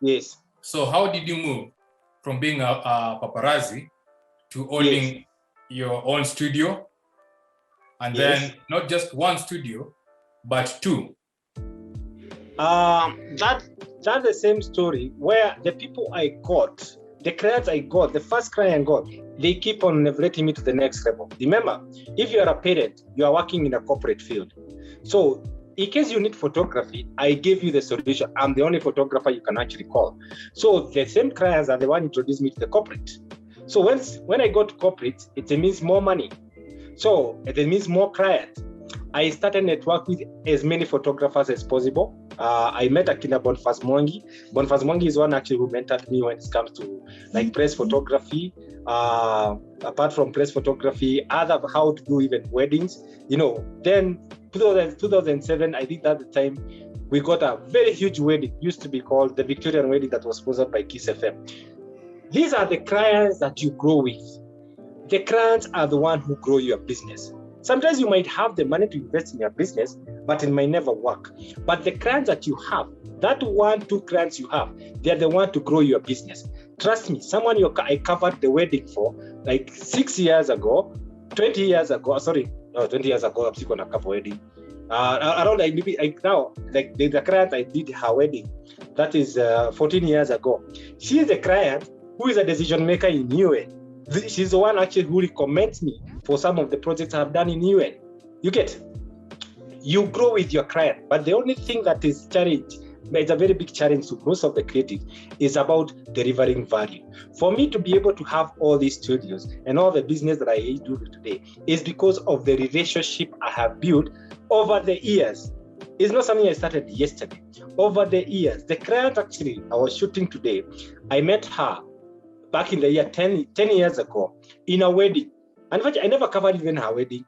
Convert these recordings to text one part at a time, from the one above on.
Yes. So how did you move from being a paparazzi to owning your own studio? And then not just one studio, but two. That's the same story where the people I got, the clients I got, the first client I got, they keep on elevating me to the next level. Remember, if you are a parent, you are working in a corporate field. So in case you need photography, I gave you the solution. I'm the only photographer you can actually call. So the same clients are the one who introduced me to the corporate. So when I go to corporate, it means more money. So it means more clients. I started network with as many photographers as possible. I met Akina Boniface Mwangi. Boniface Mwangi is one actually who mentored me when it comes to like press photography. Apart from press photography, other how to do even weddings. Then 2007, I think at the time we got a very huge wedding. Used to be called the Victorian wedding that was sponsored by Kiss FM. These are the clients that you grow with. The clients are the one who grow your business. Sometimes you might have the money to invest in your business, but it might never work. But the clients that you have, that 1-2 clients you have, they're the one to grow your business. Trust me, someone I covered the wedding for like 6 years ago, 20 years ago, I'm still on a couple wedding. Around like maybe like now, like the client I did her wedding, that is 14 years ago. She is the client who is a decision maker in UN. She's the one actually who recommends me for some of the projects I've done in UN. You get, you grow with your client, but the only thing that is challenge, it's a very big challenge to most of the creatives, is about delivering value. For me to be able to have all these studios and all the business that I do today is because of the relationship I have built over the years. It's not something I started yesterday. Over the years, the client actually I was shooting today, I met her back in the year 10 years ago in a wedding. In fact, I never covered even her wedding.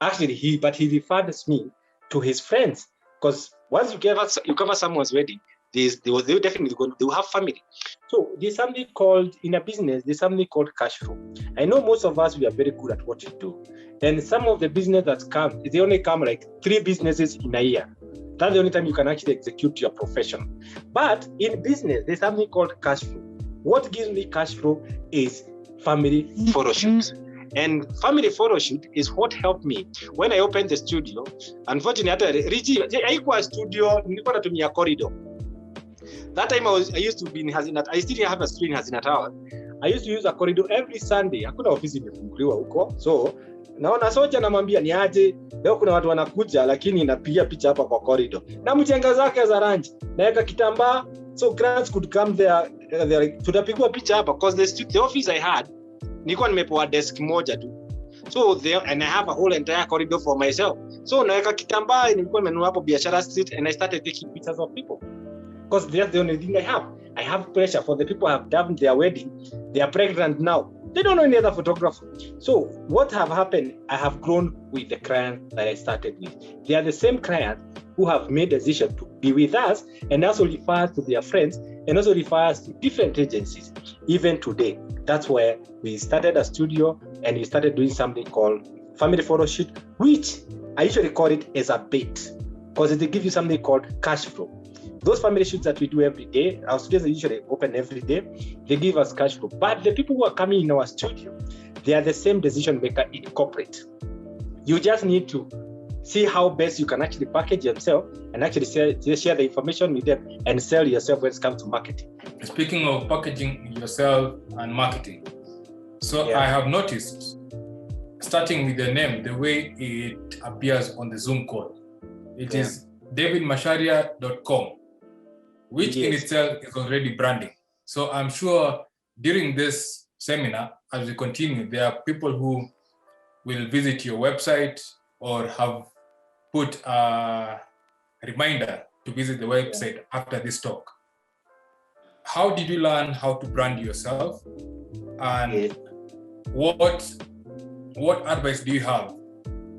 Actually, he referred me to his friends, because once you cover someone's wedding, they will definitely they will have family. So there's something called, in a business, there's something called cash flow. I know most of us, we are very good at what we do. And some of the business that come, they only come like 3 businesses in a year. That's the only time you can actually execute your profession. But in business, there's something called cash flow. What gives me cash flow is family photo shoots. And family photo shoot is what helped me when I opened the studio. Unfortunately, haikuwa studio, nilikuwa natumia corridor. That time I used to be in Hazinat. I still have a studio in Hazinat Tower. I used to use a corridor every Sunday. Hakuna ofisi imefunguliwa huko. So naona soja namwambia ni aje, leo kuna watu wanakuja lakini napiga picha hapa kwa corridor. Na mjenga zake za rangi. Naweka kitambaa, so clients could come there. Tutapigwa picha hapa because the office I had, nilikuwa nimepewa desk moja tu. So there, and I have a whole entire corridor for myself. So naweka kitambaa, nilikuwa nimenunua hapo Biashara Street, and I started taking pictures of people. Because that's the only thing I have. I have pressure for the people who have done their wedding. They are pregnant now. They don't know any other photographer. So what have happened, I have grown with the client that I started with. They are the same client who have made a decision to be with us and also refer to their friends and also refer us to different agencies. Even today, that's where we started a studio and we started doing something called family photo shoot, which I usually call it as a bait because they give you something called cash flow. Those family shoots that we do every day, our studios are usually open every day, they give us cash flow. But the people who are coming in our studio, they are the same decision maker in corporate. You just need to see how best you can actually package yourself and actually share the information with them and sell yourself when it comes to marketing. Speaking of packaging yourself and marketing, so I have noticed, starting with the name, the way it appears on the Zoom call, it is davidmacharia.com, which in itself is already branding. So I'm sure during this seminar, as we continue, there are people who will visit your website or have put a reminder to visit the website after this talk. How did you learn how to brand yourself? And what advice do you have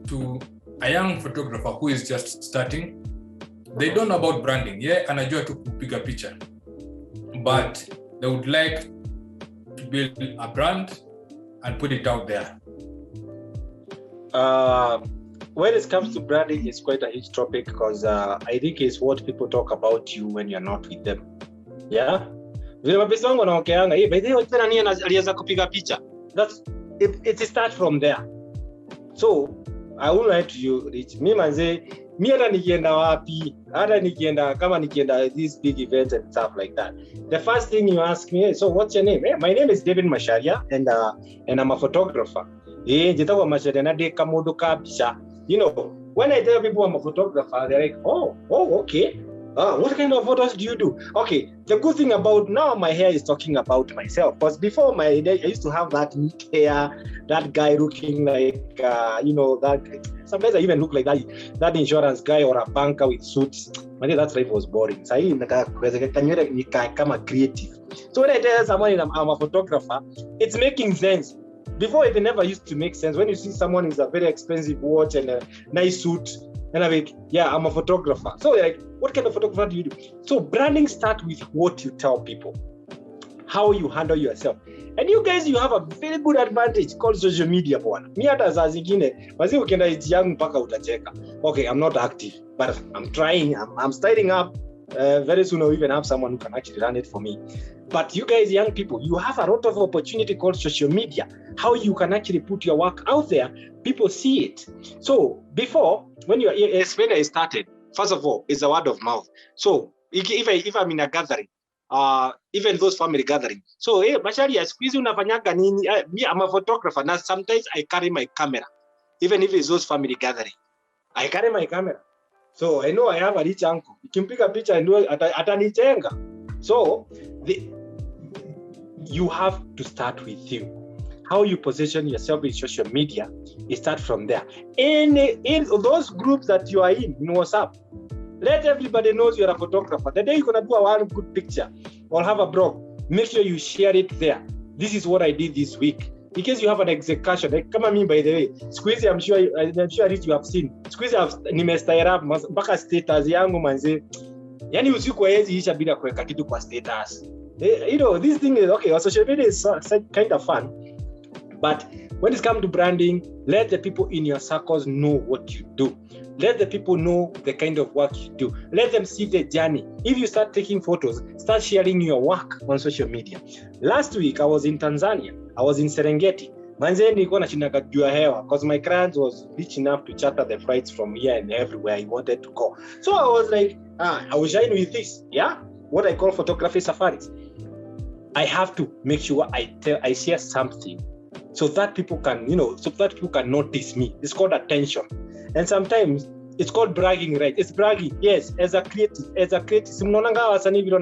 to a young photographer who is just starting? They don't know about branding. Anajua tu kupiga picha. But they would like to build a brand and put it out there. When it comes to branding, it's quite a huge topic because I think it's what people talk about you when you're not with them. Yeah. Vile mapesa wangu wanaokeanga, by the way, tena nini alianza kupiga picha. It starts from there. So, I would like to you, Rich. Me manze, mi hata nikienda wapi, hata nikienda these big events and stuff like that. The first thing you ask me is, so what's your name? My name is David Macharia, and I'm a photographer. Jitawa Macharia na de kamodo kabisha. You know, when I tell people I'm a photographer, they're like, oh, okay. What kind of photos do you do? Okay, the good thing about now my hair is talking about myself. Because before I used to have that neat hair, that guy looking like, that. Sometimes I even look like that insurance guy or a banker with suits. Maybe that life was boring. So I'm a creative. So when I tell someone I'm a photographer, it's making sense. Before it never used to make sense. When you see someone with a very expensive watch and a nice suit, and I'm like, yeah, I'm a photographer. So like, what kind of photographer do you do? So branding starts with what you tell people, how you handle yourself. And you guys, you have a very good advantage called social media, bwana. Mi hata saa zingine, mazi ukienda iti yangu mpaka utacheka. Okay, I'm not active, but I'm trying, I'm starting up. Very soon I'll even have someone who can actually run it for me. But you guys, young people, you have a lot of opportunity called social media. How you can actually put your work out there, people see it. So before, when I started, first of all, it's a word of mouth. So if I'm in a gathering, even those family gatherings. So, hey, Macharia, squeeze unafanyaga nini? Me, I'm a photographer. Now, sometimes I carry my camera. Even if it's those family gatherings, I carry my camera. So, I know I have a rich uncle. Ikimpiga picha, I know atanichenga. So, you have to start with you. How you position yourself in social media, you start from there. In those groups that you are in WhatsApp, let everybody knows you're a photographer. The day you're going to do one good picture or have a blog, make sure you share it there. This is what I did this week. In case you have an execution, like, come on me, by the way, Squeezy, I'm sure you have seen. Squeezy, nimestaira mpaka status yangu manze. Yani usiku hawezi isha bila kuweka kitu kwa status. This thing is okay. Social media is kind of fun, but when it comes to branding, let the people in your circles know what you do. Let the people know the kind of work you do. Let them see the journey. If you start taking photos, start sharing your work on social media. Last week, I was in Tanzania. I was in Serengeti. Manze nilikuwa nashinda jua hewa because my client was rich enough to charter the flights from here and everywhere he wanted to go. So I was like, I will shine with this. Yeah, what I call photography safaris. I have to make sure I share something so that people can, notice me. It's called attention. And sometimes it's called bragging, right? It's bragging. Yes, as a creative. Mnaonanga wasanii vile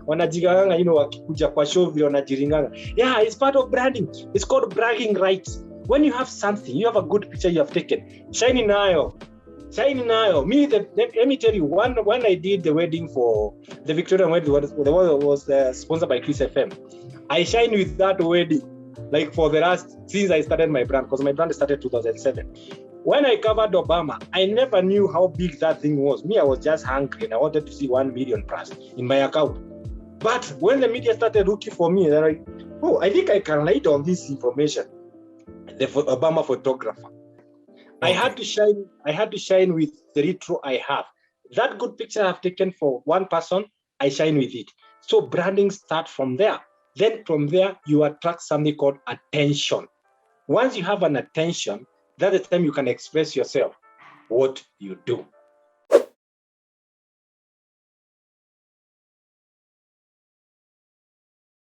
wanajiganga, wakikuja kwa show vile wanajiringanga. Yeah, it's part of branding. It's called bragging rights. When you have something, you have a good picture you have taken. Shine nayo. Let me tell you, when I did the wedding for the Victorian wedding, the wedding was sponsored by Chris FM. I shine with that wedding, like for the last, since I started my brand, because my brand started 2007. When I covered Obama, I never knew how big that thing was. Me, I was just hungry and I wanted to see 1 million plus in my account. But when the media started looking for me, they're like, oh, I think I can write on this information. The Obama photographer. Okay. I had to shine with the retro I have. That good picture I've taken for one person, I shine with it. So branding starts from there. Then from there, you attract something called attention. Once you have an attention, that's the time you can express yourself, what you do.